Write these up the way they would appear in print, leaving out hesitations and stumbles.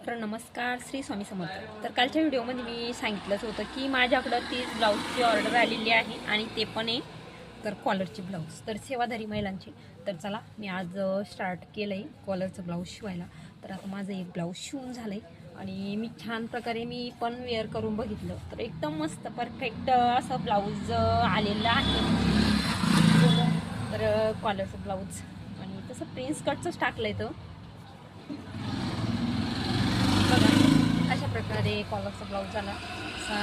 तर नमस्कार, श्री स्वामी समर्थ. तर कालच्या व्हिडिओमध्ये मी सांगितलंच होतं की माझ्याकडं 30 ब्लाऊजची ऑर्डर आलेली आहे आणि ते पण आहे तर कॉलरचे ब्लाऊज, तर सेवाधारी महिलांचे. तर चला मी आज स्टार्ट केलं आहे कॉलरचं ब्लाऊज शिवायला. तर आता माझं एक ब्लाऊज शिवून झालं आहे आणि मी छान प्रकारे मी पण वेअर करून बघितलं तर एकदम मस्त परफेक्ट असं ब्लाऊज आलेलं आहे. तर कॉलरचं ब्लाऊज आणि तसं प्रिन्स कटचंच टाकलं आहे. तर अशा प्रकारे कॉलरचा ब्लाऊज झाला असा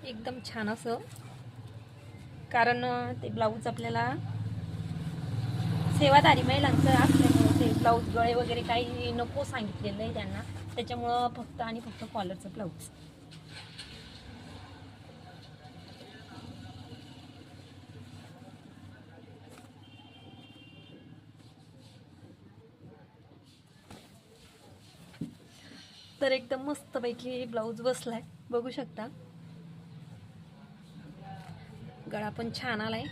एकदम छान असं, कारण ते ब्लाऊज आपल्याला सेवाधारी महिलांचं असल्यामुळं ते ब्लाऊज गळे वगैरे काही नको सांगितलेलं आहे त्यांना, त्याच्यामुळं फक्त आणि फक्त कॉलरचं ब्लाऊज. तर एकदम मस्तपैकी ब्लाऊज बसलाय, बघू शकता. गळा पण छान आलाय.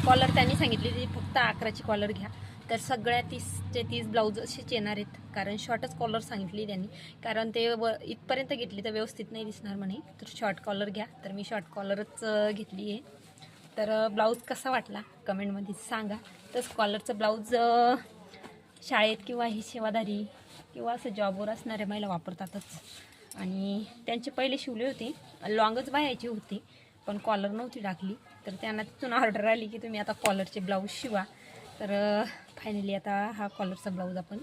कॉलर त्यांनी सांगितली फक्त 11ची कॉलर घ्या, तर सगळ्या 30 ब्लाऊज असेच येणार आहेत, कारण शॉर्टच कॉलर सांगितली त्यांनी, कारण ते इथपर्यंत घेतली तर व्यवस्थित नाही दिसणार म्हणे. तर शॉर्ट कॉलर घ्या, तर मी शॉर्ट कॉलरच घेतली आहे. तर ब्लाऊज कसा वाटला कमेंटमध्ये सांगा. तर कॉलरचं ब्लाऊज शाळेत किंवा ही सेवाधारी किंवा असं जॉबवर असणाऱ्या महिला वापरतातच. आणि त्यांचे पहिले शिवले होते, लॉंगच बाह्याची होती पण कॉलर नव्हती टाकली, तर त्यांना तिथून ऑर्डर आली की तुम्ही आता कॉलरचे ब्लाऊज शिवा. तर फायनली आता हा कॉलरचा ब्लाऊज आपण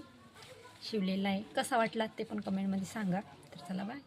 शिवलेला आहे. कसा वाटला ते पण कमेंटमध्ये सांगा. तर चला बाय.